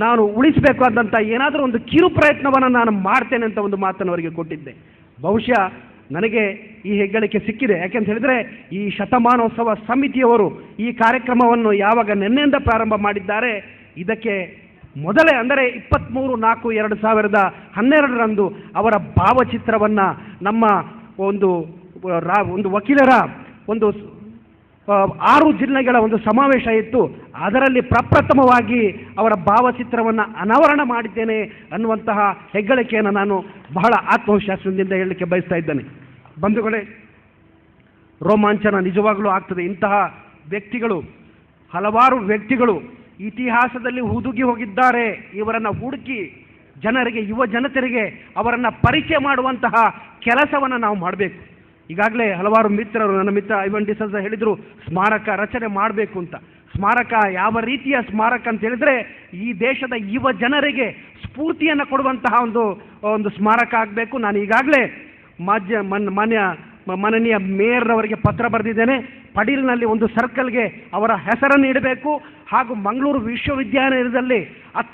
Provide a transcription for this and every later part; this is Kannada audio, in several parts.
ನಾನು ಉಳಿಸಬೇಕಾದಂಥ ಏನಾದರೂ ಒಂದು ಕಿರು ಪ್ರಯತ್ನವನ್ನು ನಾನು ಮಾಡ್ತೇನೆ ಅಂತ ಒಂದು ಮಾತನ್ನು ಅವರಿಗೆ ಕೊಟ್ಟಿದ್ದೆ. ಬಹುಶಃ ನನಗೆ ಈ ಹೆಗ್ಗಳಿಕೆ ಸಿಕ್ಕಿದೆ. ಯಾಕೆಂತ ಹೇಳಿದರೆ ಈ ಶತಮಾನೋತ್ಸವ ಸಮಿತಿಯವರು ಈ ಕಾರ್ಯಕ್ರಮವನ್ನು ಯಾವಾಗ ನಿನ್ನೆಯಿಂದ ಪ್ರಾರಂಭ ಮಾಡಿದ್ದಾರೆ, ಇದಕ್ಕೆ ಮೊದಲೇ ಅಂದರೆ 23/4/2012 ಅವರ ಭಾವಚಿತ್ರವನ್ನು ನಮ್ಮ ಒಂದು ವಕೀಲರ ಒಂದು 6 ಜಿಲ್ಲೆಗಳ ಒಂದು ಸಮಾವೇಶ ಇತ್ತು. ಅದರಲ್ಲಿ ಪ್ರಪ್ರಥಮವಾಗಿ ಅವರ ಭಾವಚಿತ್ರವನ್ನು ಅನಾವರಣ ಮಾಡಿದ್ದೇನೆ ಅನ್ನುವಂತಹ ಹೆಗ್ಗಳಿಕೆಯನ್ನು ನಾನು ಬಹಳ ಆತ್ಮವಿಶ್ವಾಸದಿಂದ ಹೇಳಲಿಕ್ಕೆ ಬಯಸ್ತಾ ಇದ್ದೇನೆ. ಬಂಧುಗಳೇ, ರೋಮಾಂಚನ ನಿಜವಾಗಲೂ ಆಗ್ತದೆ. ಇಂತಹ ವ್ಯಕ್ತಿಗಳು, ಹಲವಾರು ವ್ಯಕ್ತಿಗಳು ಇತಿಹಾಸದಲ್ಲಿ ಹುದುಗಿ ಹೋಗಿದ್ದಾರೆ. ಇವರನ್ನು ಹುಡುಕಿ ಜನರಿಗೆ, ಯುವ ಜನತೆಯರಿಗೆ ಅವರನ್ನು ಪರಿಚಯ ಮಾಡುವಂತಹ ಕೆಲಸವನ್ನು ನಾವು ಮಾಡಬೇಕು. ಈಗಾಗಲೇ ಹಲವಾರು ಮಿತ್ರರು, ನನ್ನ ಮಿತ್ರ ಐವನ್ ಡಿಸಲ್ಸ ಹೇಳಿದರು, ಸ್ಮಾರಕ ರಚನೆ ಮಾಡಬೇಕು ಅಂತ. ಸ್ಮಾರಕ ಯಾವ ರೀತಿಯ ಸ್ಮಾರಕ ಅಂತ ಹೇಳಿದರೆ, ಈ ದೇಶದ ಯುವ ಜನರಿಗೆ ಸ್ಫೂರ್ತಿಯನ್ನು ಕೊಡುವಂತಹ ಒಂದು ಸ್ಮಾರಕ ಆಗಬೇಕು. ನಾನು ಈಗಾಗಲೇ ಮಾನನೀಯ ಮೇಯರ್ ಅವರಿಗೆ ಪತ್ರ ಬರೆದಿದ್ದೇನೆ. ಪಡೀಲ್ನಲ್ಲಿ ಒಂದು ಸರ್ಕಲ್ಗೆ ಅವರ ಹೆಸರನ್ನು ಇಡಬೇಕು. ಹಾಗೂ ಮಂಗಳೂರು ವಿಶ್ವವಿದ್ಯಾನಿಲಯದಲ್ಲಿ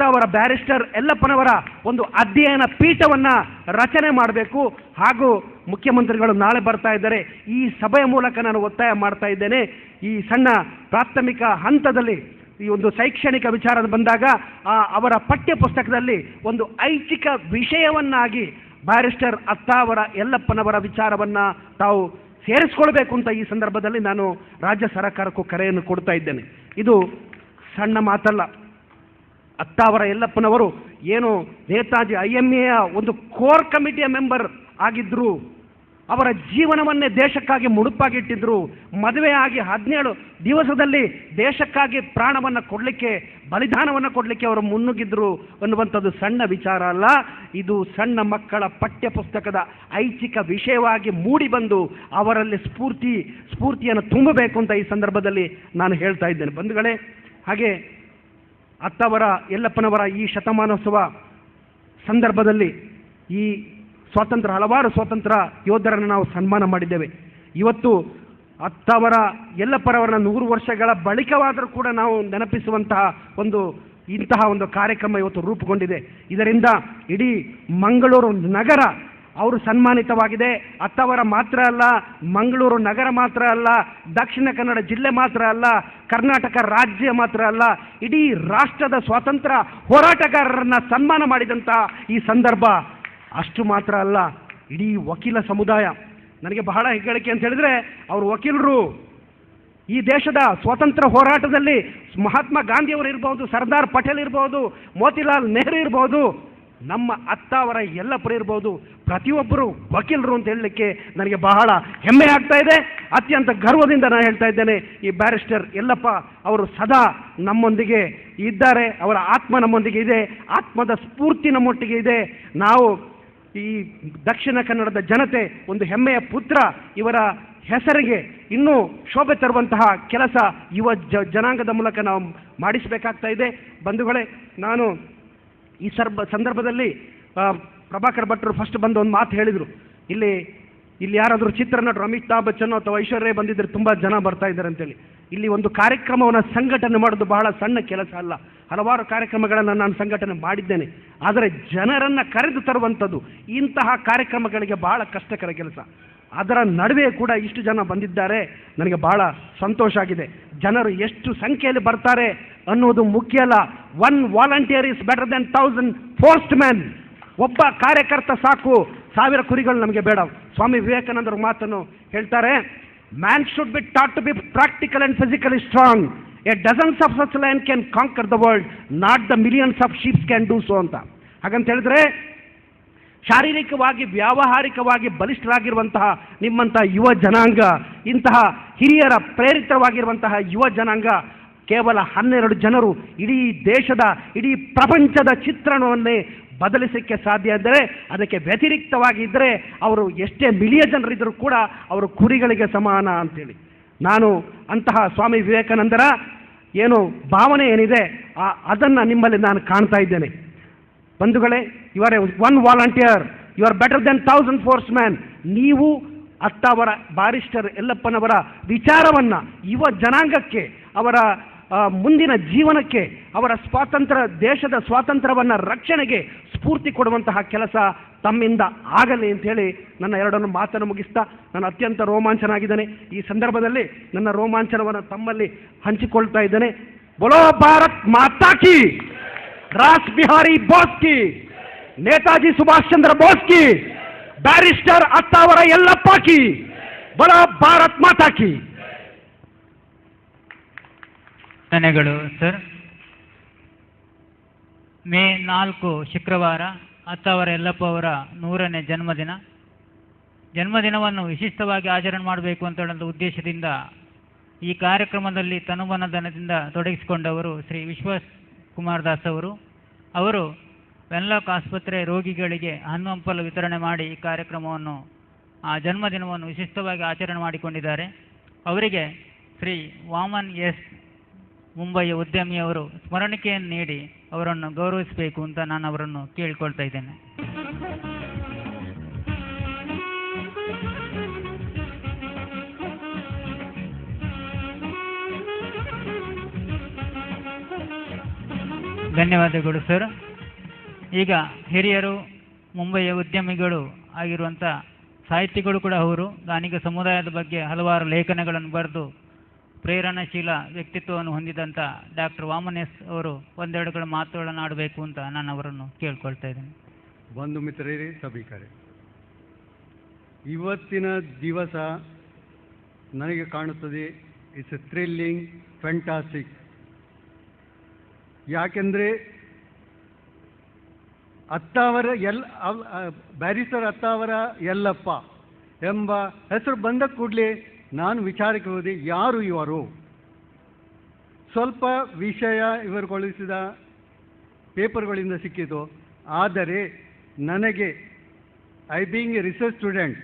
ಅವರ ಬ್ಯಾರಿಸ್ಟರ್ ಯಲ್ಲಪ್ಪನವರ ಒಂದು ಅಧ್ಯಯನ ಪೀಠವನ್ನು ರಚನೆ ಮಾಡಬೇಕು. ಹಾಗೂ ಮುಖ್ಯಮಂತ್ರಿಗಳು ನಾಳೆ ಬರ್ತಾ ಇದ್ದಾರೆ. ಈ ಸಭೆಯ ಮೂಲಕ ನಾನು ಒತ್ತಾಯ ಮಾಡ್ತಾ ಇದ್ದೇನೆ, ಈ ಸಣ್ಣ ಪ್ರಾಥಮಿಕ ಹಂತದಲ್ಲಿ ಈ ಒಂದು ಶೈಕ್ಷಣಿಕ ವಿಚಾರ ಬಂದಾಗ ಅವರ ಪಠ್ಯ ಪುಸ್ತಕದಲ್ಲಿ ಒಂದು ಐಚ್ಛಿಕ ವಿಷಯವನ್ನಾಗಿ ಬ್ಯಾರಿಸ್ಟರ್ ಅವರ ಯಲ್ಲಪ್ಪನವರ ವಿಚಾರವನ್ನು ತಾವು ಸೇರಿಸ್ಕೊಳ್ಬೇಕು ಅಂತ ಈ ಸಂದರ್ಭದಲ್ಲಿ ನಾನು ರಾಜ್ಯ ಸರ್ಕಾರಕ್ಕೂ ಕರೆಯನ್ನು ಕೊಡ್ತಾ ಇದ್ದೇನೆ. ಇದು ಸಣ್ಣ ಮಾತಲ್ಲ. ಅವರ ಯಲ್ಲಪ್ಪನವರು ಏನು ನೇತಾಜಿ IMAಯ ಒಂದು ಕೋರ್ ಕಮಿಟಿಯ ಮೆಂಬರ್ ಆಗಿದ್ದರು. ಅವರ ಜೀವನವನ್ನೇ ದೇಶಕ್ಕಾಗಿ ಮುಡುಪಾಗಿಟ್ಟಿದ್ರು. ಮದುವೆಯಾಗಿ 17 ದಿವಸದಲ್ಲಿ ದೇಶಕ್ಕಾಗಿ ಪ್ರಾಣವನ್ನು ಕೊಡಲಿಕ್ಕೆ, ಬಲಿದಾನವನ್ನು ಕೊಡಲಿಕ್ಕೆ ಅವರು ಮುನ್ನುಗ್ಗಿದ್ರು ಅನ್ನುವಂಥದ್ದು ಸಣ್ಣ ವಿಚಾರ ಅಲ್ಲ. ಇದು ಸಣ್ಣ ಮಕ್ಕಳ ಪಠ್ಯ ಪುಸ್ತಕದ ಐಚ್ಛಿಕ ವಿಷಯವಾಗಿ ಮೂಡಿಬಂದು ಅವರಲ್ಲಿ ಸ್ಫೂರ್ತಿಯನ್ನು ತುಂಬಬೇಕು ಅಂತ ಈ ಸಂದರ್ಭದಲ್ಲಿ ನಾನು ಹೇಳ್ತಾ ಇದ್ದೇನೆ. ಬಂಧುಗಳೇ, ಹಾಗೆ ಅವರ ಯಲ್ಲಪ್ಪನವರ ಈ ಶತಮಾನೋತ್ಸವ ಸಂದರ್ಭದಲ್ಲಿ ಈ ಹಲವಾರು ಸ್ವಾತಂತ್ರ್ಯ ಯೋಧರನ್ನು ನಾವು ಸನ್ಮಾನ ಮಾಡಿದ್ದೇವೆ. ಇವತ್ತು ಅವರ ಯಲ್ಲಪ್ಪರವರನ್ನ 100 ವರ್ಷಗಳ ಬಳಿಕವಾದರೂ ಕೂಡ ನಾವು ನೆನಪಿಸುವಂತಹ ಇಂತಹ ಒಂದು ಕಾರ್ಯಕ್ರಮ ಇವತ್ತು ರೂಪುಗೊಂಡಿದೆ. ಇದರಿಂದ ಇಡೀ ಮಂಗಳೂರು ನಗರ ಅವರು ಸನ್ಮಾನಿತವಾಗಿದೆ. ಅವರ ಮಾತ್ರ ಅಲ್ಲ, ಮಂಗಳೂರು ನಗರ ಮಾತ್ರ ಅಲ್ಲ, ದಕ್ಷಿಣ ಕನ್ನಡ ಜಿಲ್ಲೆ ಮಾತ್ರ ಅಲ್ಲ, ಕರ್ನಾಟಕ ರಾಜ್ಯ ಮಾತ್ರ ಅಲ್ಲ, ಇಡೀ ರಾಷ್ಟ್ರದ ಸ್ವಾತಂತ್ರ್ಯ ಹೋರಾಟಗಾರರನ್ನು ಸನ್ಮಾನ ಮಾಡಿದಂತಹ ಈ ಸಂದರ್ಭ. ಅಷ್ಟು ಮಾತ್ರ ಅಲ್ಲ, ಇಡೀ ವಕೀಲ ಸಮುದಾಯ, ನನಗೆ ಬಹಳ ಹೆಗ್ಗಳಿಕೆ ಅಂತ ಹೇಳಿದರೆ, ಅವರು ವಕೀಲರು ಈ ದೇಶದ ಸ್ವಾತಂತ್ರ್ಯ ಹೋರಾಟದಲ್ಲಿ ಮಹಾತ್ಮ ಗಾಂಧಿಯವರು ಇರ್ಬೋದು, ಸರ್ದಾರ್ ಪಟೇಲ್ ಇರ್ಬೋದು, ಮೋತಿಲಾಲ್ ನೆಹರು ಇರ್ಬೋದು, ನಮ್ಮ ಅವರ ಯಲ್ಲಪ್ಪರು ಇರ್ಬೋದು, ಪ್ರತಿಯೊಬ್ಬರು ವಕೀಲರು ಅಂತ ಹೇಳಲಿಕ್ಕೆ ನನಗೆ ಬಹಳ ಹೆಮ್ಮೆ ಆಗ್ತಾ ಇದೆ. ಅತ್ಯಂತ ಗರ್ವದಿಂದ ನಾನು ಹೇಳ್ತಾ ಇದ್ದೇನೆ, ಈ ಬ್ಯಾರಿಸ್ಟರ್ ಯಲ್ಲಪ್ಪ ಅವರು ಸದಾ ನಮ್ಮೊಂದಿಗೆ ಇದ್ದಾರೆ. ಅವರ ಆತ್ಮ ನಮ್ಮೊಂದಿಗೆ ಇದೆ, ಆತ್ಮದ ಸ್ಫೂರ್ತಿ ನಮ್ಮೊಟ್ಟಿಗೆ ಇದೆ. ನಾವು ಈ ದಕ್ಷಿಣ ಕನ್ನಡದ ಜನತೆ ಒಂದು ಹೆಮ್ಮೆಯ ಪುತ್ರ, ಇವರ ಹೆಸರಿಗೆ ಇನ್ನೂ ಶೋಭೆ ತರುವಂತಹ ಕೆಲಸ ಯುವ ಜನಾಂಗದ ಮೂಲಕ ನಾವು ಮಾಡಿಸಬೇಕಾಗ್ತಾ ಇದೆ. ಬಂಧುಗಳೇ, ನಾನು ಈ ಸಂದರ್ಭದಲ್ಲಿ ಪ್ರಭಾಕರ್ ಭಟ್ರು ಫಸ್ಟ್ ಬಂದು ಒಂದು ಮಾತು ಹೇಳಿದರು, ಇಲ್ಲಿ ಯಾರಾದರೂ ಚಿತ್ರನಟರು ಅಮಿತಾಬ್ ಬಚ್ಚನ್ ಅಥವಾ ಐಶ್ವರ್ಯ ಬಂದಿದ್ದರೆ ತುಂಬ ಜನ ಬರ್ತಾ ಇದ್ದಾರೆ ಅಂತೇಳಿ. ಇಲ್ಲಿ ಒಂದು ಕಾರ್ಯಕ್ರಮವನ್ನು ಸಂಘಟನೆ ಮಾಡೋದು ಬಹಳ ಸಣ್ಣ ಕೆಲಸ ಅಲ್ಲ. ಹಲವಾರು ಕಾರ್ಯಕ್ರಮಗಳನ್ನು ನಾನು ಸಂಘಟನೆ ಮಾಡಿದ್ದೇನೆ. ಆದರೆ ಜನರನ್ನು ಕರೆದು ತರುವಂಥದ್ದು ಇಂತಹ ಕಾರ್ಯಕ್ರಮಗಳಿಗೆ ಬಹಳ ಕಷ್ಟಕರ ಕೆಲಸ. ಅದರ ನಡುವೆ ಕೂಡ ಇಷ್ಟು ಜನ ಬಂದಿದ್ದಾರೆ, ನನಗೆ ಬಹಳ ಸಂತೋಷ ಆಗಿದೆ. ಜನರು ಎಷ್ಟು ಸಂಖ್ಯೆಯಲ್ಲಿ ಬರ್ತಾರೆ ಅನ್ನೋದು ಮುಖ್ಯ ಅಲ್ಲ. 1 volunteer is better than 1000 forced man. ಒಬ್ಬ ಕಾರ್ಯಕರ್ತ ಸಾಕು, 1000 ಕುರಿಗಳು ನಮಗೆ ಬೇಡ. ಸ್ವಾಮಿ ವಿವೇಕಾನಂದರ ಮಾತನ್ನು ಹೇಳ್ತಾರೆ, man should be taught to be practical and physically strong. A dozens of such lion can conquer the world, not the millions of sheeps can do so ಅಂತ. ಹಾಗಂತ ಹೇಳಿದ್ರೆ ಶಾರೀರಿಕವಾಗಿ ವ್ಯಾವಹಾರಿಕವಾಗಿ ಬಲಿಷ್ಠರಾಗಿರುವಂತಹ ನಿಮ್ಮಂಥ ಯುವ ಜನಾಂಗ, ಇಂತಹ ಹಿರಿಯರ ಪ್ರೇರಿತವಾಗಿರುವಂತಹ ಯುವ ಜನಾಂಗ ಕೇವಲ 12 ಜನರು ಇಡೀ ದೇಶದ, ಇಡೀ ಪ್ರಪಂಚದ ಚಿತ್ರಣವನ್ನೇ ಬದಲಿಸಲಿಕ್ಕೆ ಸಾಧ್ಯ ಇದ್ದರೆ, ಅದಕ್ಕೆ ವ್ಯತಿರಿಕ್ತವಾಗಿದ್ದರೆ ಅವರು ಎಷ್ಟೇ ಮಿಲಿಯನ್ ಜನರಿದ್ದರೂ ಕೂಡ ಅವರು ಕುರಿಗಳಿಗೆ ಸಮಾನ ಅಂತೇಳಿ. ನಾನು ಅಂತಹ ಸ್ವಾಮಿ ವಿವೇಕಾನಂದರ ಏನು ಭಾವನೆ ಏನಿದೆ ಅದನ್ನು ನಿಮ್ಮಲ್ಲಿ ನಾನು ಕಾಣ್ತಾ ಇದ್ದೇನೆ. ಬಂಧುಗಳೇ, you are 1 volunteer, you are better than 1000 force man. ನೀವು ಅವರ ಬ್ಯಾರಿಸ್ಟರ್ ಯಲ್ಲಪ್ಪನವರ ವಿಚಾರವನ್ನು ಯುವ ಜನಾಂಗಕ್ಕೆ, ಅವರ ಮುಂದಿನ ಜೀವನಕ್ಕೆ, ಅವರ ದೇಶದ ಸ್ವಾತಂತ್ರ್ಯವನ್ನು ರಕ್ಷಣೆಗೆ ಸ್ಫೂರ್ತಿ ಕೊಡುವಂತಹ ಕೆಲಸ ತಮ್ಮಿಂದ ಆಗಲಿ ಅಂತೇಳಿ ನನ್ನ ಎರಡನ್ನು ಮಾತನ್ನು ಮುಗಿಸ್ತಾ, ನಾನು ಅತ್ಯಂತ ರೋಮಾಂಚನ ಆಗಿದ್ದೇನೆ. ಈ ಸಂದರ್ಭದಲ್ಲಿ ನನ್ನ ರೋಮಾಂಚನವನ್ನು ತಮ್ಮಲ್ಲಿ ಹಂಚಿಕೊಳ್ತಾ ಇದ್ದೇನೆ. बोलो भारत माता की, रास बिहारी बोस की, नेताजी सुभाष चंद्र बोस की, बैरिस्टर अत्तावर यल्लप्पा की, बोलो भारत माता की. ಧನ್ಯಗಳು ಸರ್. ಮೇ 4 ಶುಕ್ರವಾರ ಅತ್ತಾವರ ಯಲ್ಲಪ್ಪ ಅವರ 100ನೇ ಜನ್ಮದಿನವನ್ನು ವಿಶಿಷ್ಟವಾಗಿ ಆಚರಣೆ ಮಾಡಬೇಕು ಅಂತ ಹೇಳುವ ಉದ್ದೇಶದಿಂದ ಈ ಕಾರ್ಯಕ್ರಮದಲ್ಲಿ ತನುಮನಧನದಿಂದ ತೊಡಗಿಸಿಕೊಂಡವರು ಶ್ರೀ ವಿಶ್ವಾಸ್ ಕುಮಾರ್ ದಾಸ್ ಅವರು ವೆನ್ಲಾಕ್ ಆಸ್ಪತ್ರೆ ರೋಗಿಗಳಿಗೆ ಹಣ್ಣು ಹಂಪಲು ವಿತರಣೆ ಮಾಡಿ ಈ ಕಾರ್ಯಕ್ರಮವನ್ನು, ಆ ಜನ್ಮದಿನವನ್ನು ವಿಶಿಷ್ಟವಾಗಿ ಆಚರಣೆ ಮಾಡಿಕೊಂಡಿದ್ದಾರೆ. ಅವರಿಗೆ ಶ್ರೀ ವಾಮನ್ ಎಸ್ ಮುಂಬಯಿಯ ಉದ್ಯಮಿಯವರು ಸ್ಮರಣಿಕೆಯನ್ನು ನೀಡಿ ಅವರನ್ನು ಗೌರವಿಸಬೇಕು ಅಂತ ನಾನು ಅವರನ್ನು ಕೇಳಿಕೊಳ್ತಾ ಇದ್ದೇನೆ. ಧನ್ಯವಾದಗಳು ಸರ್. ಈಗ ಹಿರಿಯರು, ಮುಂಬಯಿಯ ಉದ್ಯಮಿಗಳು ಆಗಿರುವಂಥ ಸಾಹಿತಿಗಳು ಕೂಡ ಅವರು ಗಾನಿಗ ಸಮುದಾಯದ ಬಗ್ಗೆ ಹಲವಾರು ಲೇಖನಗಳನ್ನು ಬರೆದು ಪ್ರೇರಣಾಶೀಲ ವ್ಯಕ್ತಿತ್ವವನ್ನು ಹೊಂದಿದಂಥ ಡಾಕ್ಟರ್ ವಾಮನ್ ಎಸ್ ಅವರು ಒಂದೆರಡುಗಳ ಮಾತುಗಳನ್ನು ಆಡಬೇಕು ಅಂತ ನಾನು ಅವರನ್ನು ಕೇಳ್ಕೊಳ್ತಾ ಇದ್ದೇನೆ. ಬಂಧು ಮಿತ್ರರೇ, ಸಭಿಕರೇ, ಇವತ್ತಿನ ದಿವಸ ನನಗೆ ಕಾಣುತ್ತದೆ ಇಟ್ಸ್ ಎ ಥ್ರಿಲ್ಲಿಂಗ್, ಫ್ಯಾಂಟಾಸ್ಟಿಕ್. ಯಾಕೆಂದರೆ ಬ್ಯಾರಿಸ್ಟರ್ ಅತ್ತಾವರ ಯಲ್ಲಪ್ಪ ಎಂಬ ಹೆಸರು ಬಂದ ಕೂಡಲೇ ನಾನು ವಿಚಾರಕ್ಕೆ ಹೋದೆ, ಯಾರು ಇವರು? ಸ್ವಲ್ಪ ವಿಷಯ ಇವರು ಕಳುಹಿಸಿದ ಪೇಪರ್ಗಳಿಂದ ಸಿಕ್ಕಿತು. ಆದರೆ ನನಗೆ, I being a research student,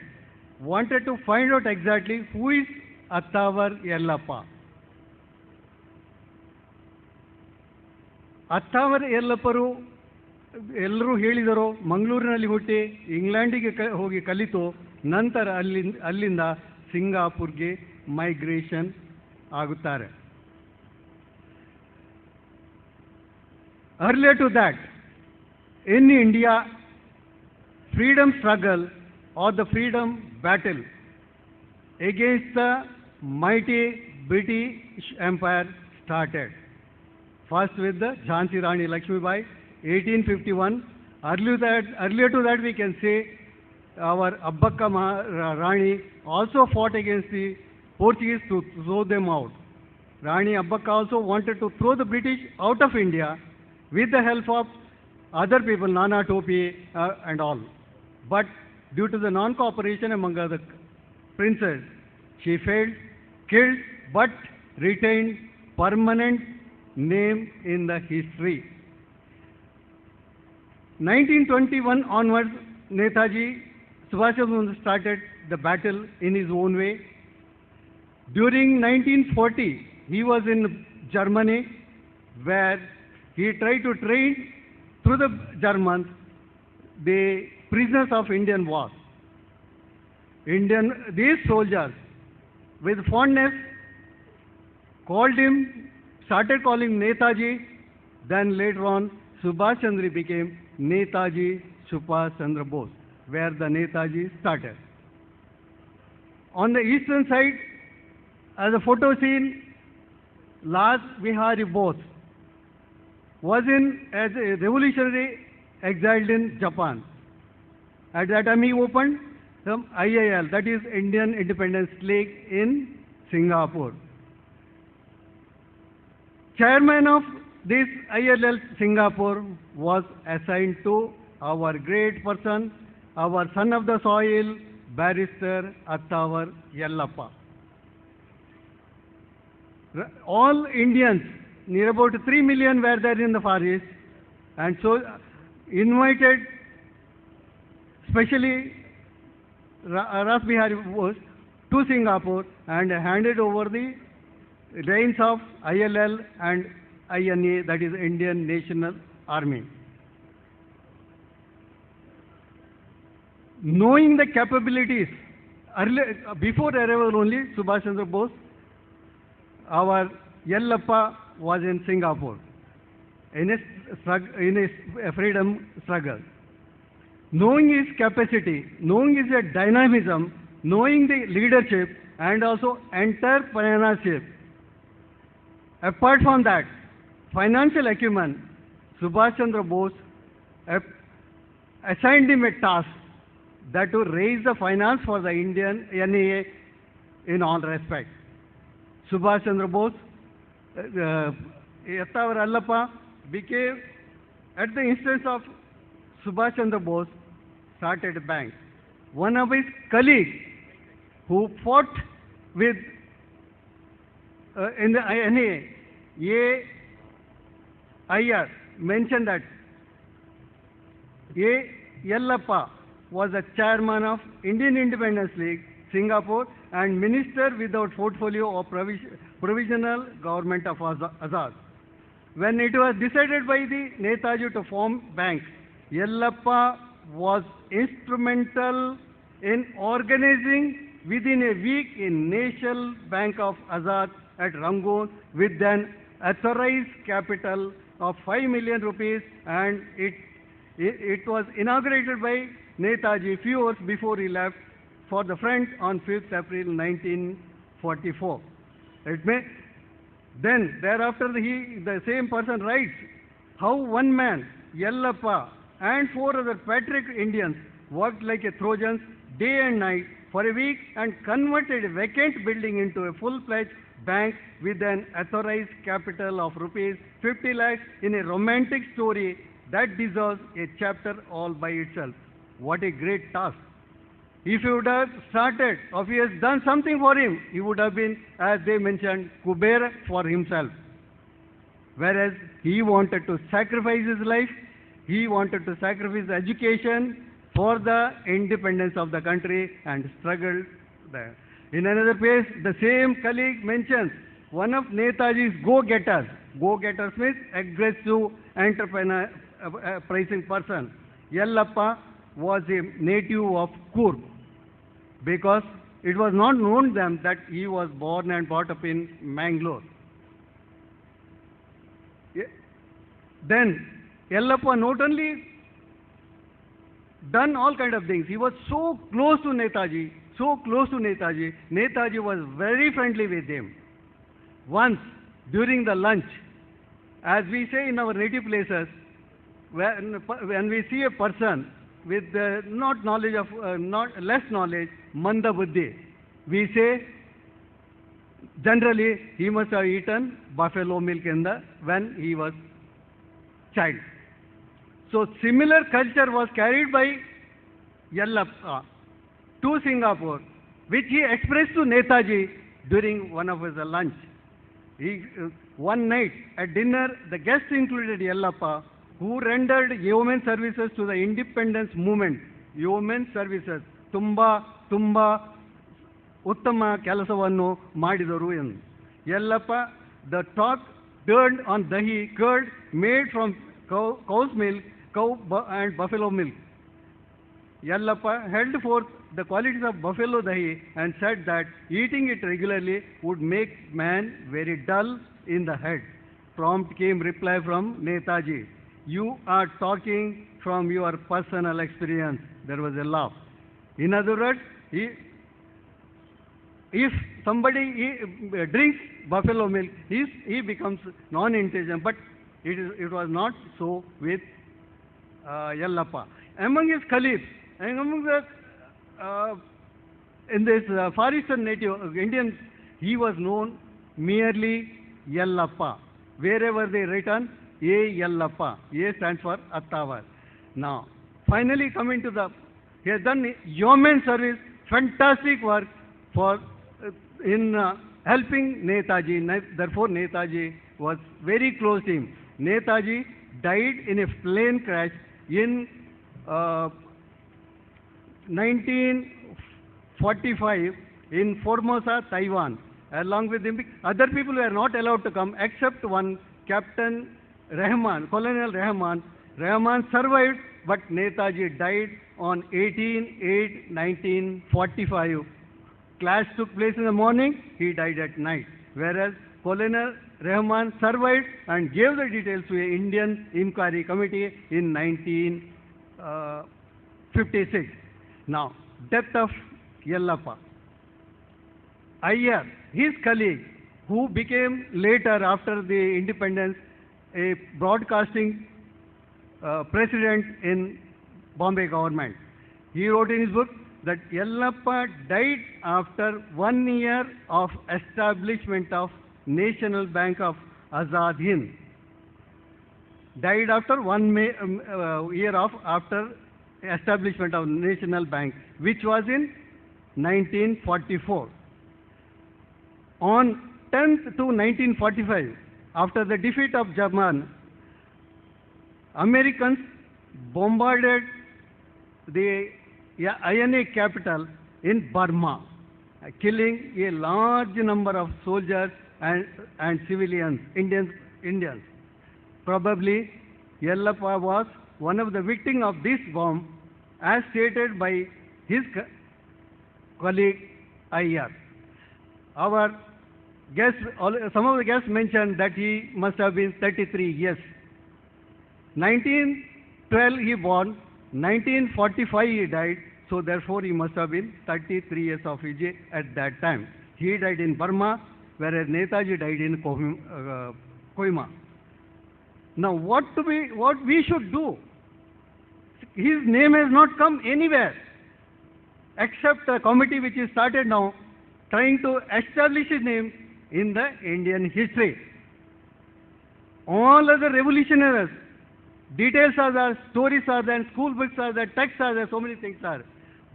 wanted to find out exactly who is Attavar Yallappa. Attavar ಯಲ್ಲಪ್ಪರು ಎಲ್ಲರೂ ಹೇಳಿದರು ಮಂಗಳೂರಿನಲ್ಲಿ ಹುಟ್ಟಿ ಇಂಗ್ಲೆಂಡಿಗೆ ಹೋಗಿ ಕಲಿತು ನಂತರ ಅಲ್ಲಿಂದ ಸಿಂಗಾಪುರ್ಗೆ ಮೈಗ್ರೇಷನ್ ಆಗುತ್ತಾರೆ. Earlier to that, in India, freedom struggle or the freedom battle against the mighty British Empire started. First with the Jhansi Rani Lakshmibai, 1851. Earlier to that, we can say our Abbakka Rani also fought against the Portuguese to throw them out. Rani Abbakka also wanted to throw the British out of India with the help of other people, Nana Topi and all. But due to the non-cooperation among the princes, she failed, killed, but retained permanent name in the history. 1921 onwards, Netaji Subhash Chandra Bose started the battle in his own way. During 1940, he was in Germany, where he tried to train through the Germans the prisoners of Indian war. These soldiers, with fondness, started calling Netaji. Then later on, Subhash Chandra became Netaji Subhash Chandra Bose, where the Netaji started. On the eastern side, as a photo seen, Ras Bihari Bose was as a revolutionary exiled in Japan. At that time he opened some IIL, that is Indian Independence League in Singapore. Chairman of this IIL Singapore was assigned to our great person, our son of the soil, Barrister Attavar Yellappa. All Indians, near about 3 million were there in the Far East, and so invited specially Ras Bihari Bose to Singapore and handed over the reins of ILL and INA, that is Indian National Army. Knowing the capabilities, before arrival only, Subhash Chandra Bose, our Yellappa was in Singapore in his freedom struggle. Knowing his capacity, knowing his dynamism, knowing the leadership and also entrepreneurship. Apart from that, financial acumen, Subhash Chandra Bose assigned him a task that to raise the finance for the Indian NEA in all respect. Subhash Chandra Bose, Yattavar Allappa became, at the instance of Subhash Chandra Bose, started a bank. One of his colleagues who fought with in the NEA, A. Iyer, mentioned that A. Yellappa was the chairman of Indian Independence League, Singapore, and minister without portfolio of provisional government of Azad. When it was decided by the Netaji to form bank, Yellappa was instrumental in organizing within a week in National Bank of Azad at Rangoon with an authorized capital of 5 million rupees, and it was inaugurated by Netaji few hours before he left for the front on 5th April 1944. Then thereafter the same person writes how one man, Yellappa, and 4 other patriotic Indians worked like a Trojans day and night for a week and converted a vacant building into a full-fledged bank with an authorized capital of rupees 50 lakhs in a romantic story that deserves a chapter all by itself. What a great task. If he would have started, or if he has done something for him, he would have been, as they mentioned, Kuber for himself. Whereas he wanted to sacrifice his life, he wanted to sacrifice education for the independence of the country and struggled there. In another place, the same colleague mentions one of Netaji's go-getters. Go-getters means aggressive entrepreneur, pricing person. Yellappa was a native of Coorg because it was not known then that he was born and brought up in Mangalore. Then Yellappa not only done all kind of things, he was so close to Netaji, Netaji was very friendly with him. Once during the lunch, as we say in our native places, when we see a person with not knowledge of, less knowledge, manda buddhi, we say generally he must have eaten buffalo milk when he was child. So similar culture was carried by Yellappa to Singapore, which he expressed to Netaji during one of his lunch. One night at dinner, the guests included Yellappa, who rendered yeoman services to the independence movement. Yeoman services, tumba uttama kelasavannu madidaru endu. Yellappa, the talk turned on dahi, curd made from cow's milk, and buffalo milk. Yellappa held forth the qualities of buffalo dahi and said that eating it regularly would make man very dull in the head. Prompt came reply from Netaji. You are talking from your personal experience. There was a laugh. In other words, if somebody drinks buffalo milk, he becomes non-intelligent. But it was not so with Yellappa. Among his colleagues, among the in this Far Eastern native Indians, he was known merely Yellappa. Wherever they written, A. Yellappa. A stands for Attawar. Now, finally coming to he has done yeoman service, fantastic work for in helping Netaji. Therefore, Netaji was very close to him. Netaji died in a plane crash in 1945 in Formosa, Taiwan. Along with him, other people were not allowed to come except one, Captain Rahman, Colonel Rahman. Rahman survived, but Netaji died on 18/8/1945. Clash took place in the morning, he died at night. Whereas Colonel Rahman surveyed and gave the details to an Indian Inquiry Committee in 1956. Now, death of Yellappa. Iyer, his colleague, who became later after the independence a broadcasting president in Bombay government. He wrote in his book that Yellappa died after 1 year of establishment of National Bank of Azad Hind. Died after year of after establishment of National Bank, which was in 1944. On 10th to 1945, after the defeat of Japan, Americans bombarded the INA capital in Burma, killing a large number of soldiers and civilians, Indians. Probably Yellappa was one of the victims of this bomb, as stated by his colleague Iyer. Our guests, some of the guests mentioned that he must have been 33 years. 1912 he born, 1945 he died, so therefore he must have been 33 years of age at that time. He died in Burma, whereas Netaji died in Kohima. Now what we should do? His name has not come anywhere, except a committee which is started now, trying to establish his name in the Indian history. All other revolutionaries, details are there, stories are there, school books are there, texts are there, so many things are.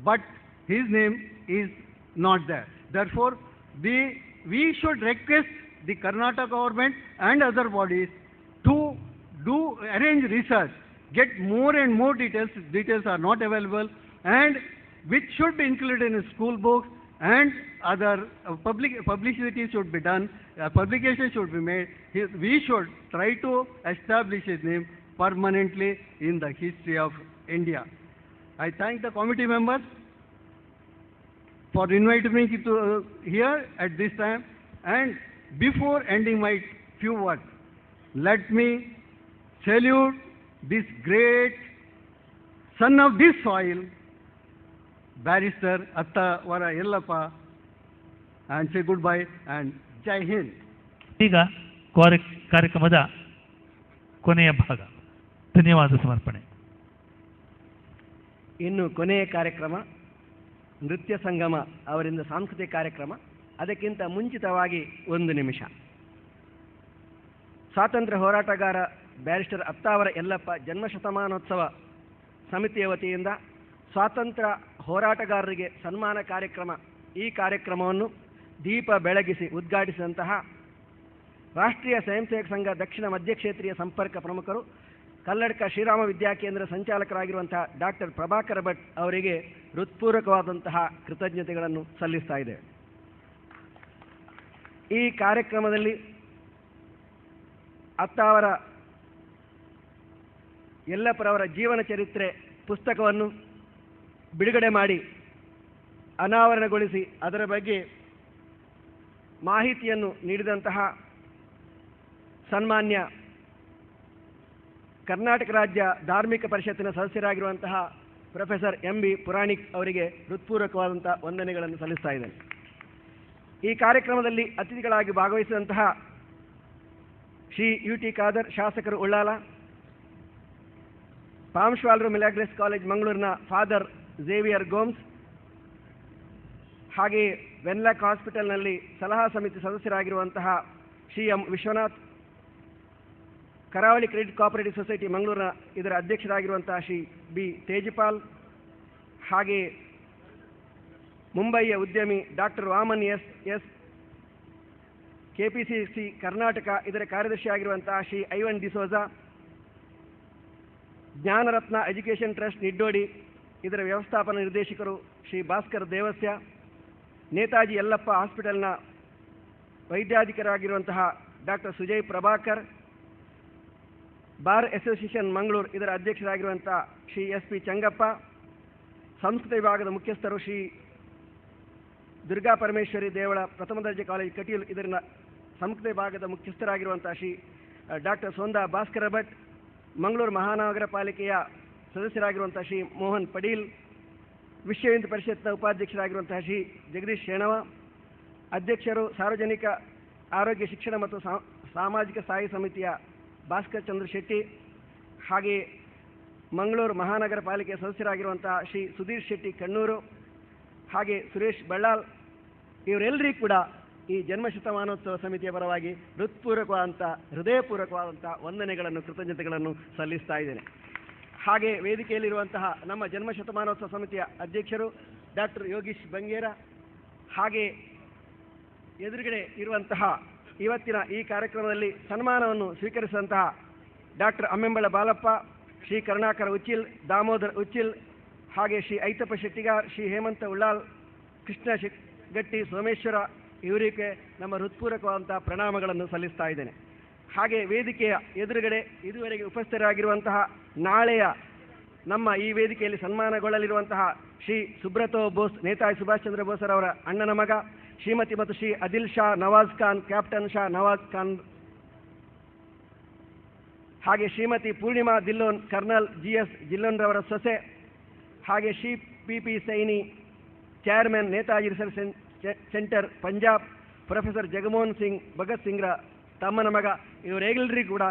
But his name is not there. Therefore, we should request the Karnataka government and other bodies to arrange research, get more and more details. Details are not available, and which should be included in school books, and other publicity should be done, publication should be made. We should try to establish his name permanently in the history of India. I thank the committee members for inviting me to here at this time. And before ending my few words, let me salute this great son of this soil, Barrister Attavara Yellappa, and say goodbye and Jai Hind. ಈಗ ಕಾರ್ಯಕ್ರಮದ ಕೊನೆಯ ಭಾಗ. ಧನ್ಯವಾದ ಸಮರ್ಪಣೆ. ಇನ್ನು ಕೊನೆಯ ಕಾರ್ಯಕ್ರಮ ನೃತ್ಯ ಸಂಗಮ ಅವರಿಂದ ಸಾಂಸ್ಕೃತಿಕ ಕಾರ್ಯಕ್ರಮ. ಅದಕ್ಕಿಂತ ಮುಂಚಿತವಾಗಿ 1 ನಿಮಿಷ. ಸ್ವಾತಂತ್ರ್ಯ ಹೋರಾಟಗಾರ ಬ್ಯಾರಿಸ್ಟರ್ ಅತ್ತಾವರ ಯಲ್ಲಪ್ಪ ಜನ್ಮಶತಮಾನೋತ್ಸವ ಸಮಿತಿಯ ವತಿಯಿಂದ ಸ್ವಾತಂತ್ರ್ಯ ಹೋರಾಟಗಾರರಿಗೆ ಸನ್ಮಾನ ಕಾರ್ಯಕ್ರಮ, ಈ ಕಾರ್ಯಕ್ರಮವನ್ನು ದೀಪ ಬೆಳಗಿಸಿ ಉದ್ಘಾಟಿಸಿದಂತಹ ರಾಷ್ಟ್ರೀಯ ಸ್ವಯಂ ಸೇವಕ ಸಂಘ ದಕ್ಷಿಣ ಮಧ್ಯ ಕ್ಷೇತ್ರೀಯ ಸಂಪರ್ಕ ಪ್ರಮುಖರು, ಕಲ್ಲಡ್ಕ ಶ್ರೀರಾಮ ವಿದ್ಯಾಕೇಂದ್ರ ಸಂಚಾಲಕರಾಗಿರುವಂತಹ ಡಾಕ್ಟರ್ ಪ್ರಭಾಕರ ಭಟ್ ಅವರಿಗೆ ಹೃತ್ಪೂರ್ವಕವಾದಂತಹ ಕೃತಜ್ಞತೆಗಳನ್ನು ಸಲ್ಲಿಸ್ತಾ ಇದೆ. ಈ ಕಾರ್ಯಕ್ರಮದಲ್ಲಿ ಅತ್ತಾವರ ಯಲ್ಲಪ್ಪರವರ ಜೀವನ ಚರಿತ್ರೆ ಪುಸ್ತಕವನ್ನು ಬಿಡುಗಡೆ ಮಾಡಿ ಅನಾವರಣಗೊಳಿಸಿ ಅದರ ಬಗ್ಗೆ ಮಾಹಿತಿಯನ್ನು ನೀಡಿದಂತಹ ಸನ್ಮಾನ್ಯ ಕರ್ನಾಟಕ ರಾಜ್ಯ ಧಾರ್ಮಿಕ ಪರಿಷತ್ತಿನ ಸದಸ್ಯರಾಗಿರುವಂತಹ ಪ್ರೊಫೆಸರ್ MB ಪುರಾಣಿಕ್ ಅವರಿಗೆ ಹೃತ್ಪೂರ್ವಕವಾದಂಥ ವಂದನೆಗಳನ್ನು ಸಲ್ಲಿಸ್ತಾ ಇದ್ದೇನೆ. ಈ ಕಾರ್ಯಕ್ರಮದಲ್ಲಿ ಅತಿಥಿಗಳಾಗಿ ಭಾಗವಹಿಸಿದಂತಹ ಶ್ರೀ UT ಖಾದರ್, ಶಾಸಕರು ಉಳ್ಳಾಲ, ಪಾಂಶ್ವಾಲರು ಮಿಲಾಗ್ರೆಸ್ ಕಾಲೇಜ್ ಮಂಗಳೂರಿನ ಫಾದರ್ ಝೇವಿಯರ್ ಗೋಮ್ಸ್, ಹಾಗೆಯೇ ವೆನ್ಲಾಕ್ ಹಾಸ್ಪಿಟಲ್ನಲ್ಲಿ ಸಲಹಾ ಸಮಿತಿ ಸದಸ್ಯರಾಗಿರುವಂತಹ ಶ್ರೀ M ವಿಶ್ವನಾಥ್, ಕರಾವಳಿ ಕ್ರೆಡಿಟ್ ಕೋಆಪರೇಟಿವ್ ಸೊಸೈಟಿ ಮಂಗಳೂರಿನ ಇದರ ಅಧ್ಯಕ್ಷರಾಗಿರುವಂತಹ ಶ್ರೀ B ತೇಜಪಾಲ್, ಹಾಗೆಯೇ ಮುಂಬಯಿಯ ಉದ್ಯಮಿ doctor Vaman S, KPCC Karnataka ಇದರ ಕಾರ್ಯದರ್ಶಿಯಾಗಿರುವಂತಹ ಶ್ರೀ ಐವನ್ ಡಿಸೋಜಾ, ಜ್ಞಾನರತ್ನ ಎಜುಕೇಷನ್ ಟ್ರಸ್ಟ್ ನಿಡ್ಡೋಡಿ ಇದರ ವ್ಯವಸ್ಥಾಪನಾ ನಿರ್ದೇಶಕರು ಶ್ರೀ ಭಾಸ್ಕರ್ ದೇವಸ್ಯ, ನೇತಾಜಿ ಯಲ್ಲಪ್ಪ ಹಾಸ್ಪಿಟಲ್ನ ವೈದ್ಯಾಧಿಕಾರಿಯಾಗಿರುವಂತಹ doctor Sujay Prabhakar, bar association Mangaluru ಇದರ ಅಧ್ಯಕ್ಷರಾಗಿರುವಂತಹ ಶ್ರೀ SP ಚಂಗಪ್ಪ, ಸಂಸ್ಕೃತ ವಿಭಾಗದ ಮುಖ್ಯಸ್ಥರು ಶ್ರೀ ದುರ್ಗಾ ಪರಮೇಶ್ವರಿ ದೇವಳ ಪ್ರಥಮ ದರ್ಜೆ ಕಾಲೇಜು ಕಟೀಲು ಇದರ ಸಂಸ್ಥೆ ಭಾಗದ ಮುಖ್ಯಸ್ಥರಾಗಿರುವಂಥ ಶ್ರೀ ಡಾಕ್ಟರ್ ಸೋಂದಾ ಭಾಸ್ಕರ ಭಟ್, ಮಂಗಳೂರು ಮಹಾನಗರ ಪಾಲಿಕೆಯ ಸದಸ್ಯರಾಗಿರುವಂಥ ಶ್ರೀ ಮೋಹನ್ ಪಡೀಲ್, ವಿಶ್ವ ಹಿಂದೂ ಪರಿಷತ್ನ ಉಪಾಧ್ಯಕ್ಷರಾಗಿರುವಂತಹ ಶ್ರೀ ಜಗದೀಶ್ ಶೇಣವ, ಅಧ್ಯಕ್ಷರು ಸಾರ್ವಜನಿಕ ಆರೋಗ್ಯ ಶಿಕ್ಷಣ ಮತ್ತು ಸಾಮಾಜಿಕ ಸ್ಥಾಯಿ ಸಮಿತಿಯ ಭಾಸ್ಕರ್ ಚಂದ್ರ ಶೆಟ್ಟಿ, ಹಾಗೆಯೇ ಮಂಗಳೂರು ಮಹಾನಗರ ಪಾಲಿಕೆಯ ಸದಸ್ಯರಾಗಿರುವಂತಹ ಶ್ರೀ ಸುಧೀರ್ ಶೆಟ್ಟಿ ಕಣ್ಣೂರು, ಹಾಗೆ ಸುರೇಶ್ ಬಳ್ಳಾಲ್, ಇವರೆಲ್ಲರಿಗೂ ಕೂಡ ಈ ಜನ್ಮಶತಮಾನೋತ್ಸವ ಸಮಿತಿಯ ಪರವಾಗಿ ಹೃದಯಪೂರ್ವಕವಾದಂಥ ವಂದನೆಗಳನ್ನು, ಕೃತಜ್ಞತೆಗಳನ್ನು ಸಲ್ಲಿಸ್ತಾ ಇದ್ದೇನೆ. ಹಾಗೆ ವೇದಿಕೆಯಲ್ಲಿರುವಂತಹ ನಮ್ಮ ಜನ್ಮಶತಮಾನೋತ್ಸವ ಸಮಿತಿಯ ಅಧ್ಯಕ್ಷರು ಡಾಕ್ಟರ್ ಯೋಗೀಶ್ ಬಂಗೇರ, ಹಾಗೆ ಎದುರುಗಡೆ ಇರುವಂತಹ ಇವತ್ತಿನ ಈ ಕಾರ್ಯಕ್ರಮದಲ್ಲಿ ಸನ್ಮಾನವನ್ನು ಸ್ವೀಕರಿಸಿದಂತಹ ಡಾಕ್ಟರ್ ಅಮ್ಮೆಂಬಳ ಬಾಲಪ್ಪ, ಶ್ರೀ ಕರುಣಾಕರ ಉಚ್ಚಿಲ್, ದಾಮೋದರ್ ಉಚ್ಚಿಲ್, ಹಾಗೆ ಶ್ರೀ ಐತಪ್ಪ ಶೆಟ್ಟಿಗಾರ್, ಶ್ರೀ ಹೇಮಂತ ಉಳ್ಳಾಲ್, ಕೃಷ್ಣ ಗಟ್ಟಿ, ಸೋಮೇಶ್ವರ, ಇವರಿಗೆ ನಮ್ಮ ಹೃತ್ಪೂರ್ವಕವಾದಂತಹ ಪ್ರಣಾಮಗಳನ್ನು ಸಲ್ಲಿಸ್ತಾ ಇದ್ದೇನೆ. ಹಾಗೆ ವೇದಿಕೆಯ ಎದುರುಗಡೆ ಇದುವರೆಗೆ ಉಪಸ್ಥಿತರಾಗಿರುವಂತಹ ನಾಳೆಯ ನಮ್ಮ ಈ ವೇದಿಕೆಯಲ್ಲಿ ಸನ್ಮಾನಗೊಳ್ಳಲಿರುವಂತಹ ಶ್ರೀ ಸುಬ್ರತೋ ಬೋಸ್, ನೇತಾಜಿ ಸುಭಾಷ್ ಚಂದ್ರ ಬೋಸರವರ ಅಣ್ಣನ ಮಗ, ಶ್ರೀಮತಿ ಮತ್ತು ಶ್ರೀ ಅದಿಲ್ ಶಾ ನವಾಜ್ ಖಾನ್, ಕ್ಯಾಪ್ಟನ್ ಶಾ ನವಾಜ್ ಖಾನ್, ಹಾಗೆ ಶ್ರೀಮತಿ ಪೂರ್ಣಿಮಾ ದಿಲ್ಲೋನ್, ಕರ್ನಲ್ GS ಜಿಲ್ಲೋನ್ರವರ ಸೊಸೆ, ಹಾಗೆ Shri PP Saini, chairman Netaji research centre Punjab, professor Jagmohan Singh Bhagat ಸಿಂಗ್ರ ತಮ್ಮನ ಮಗ, ಇವರೆಲ್ಲರಿಗೂ ಕೂಡ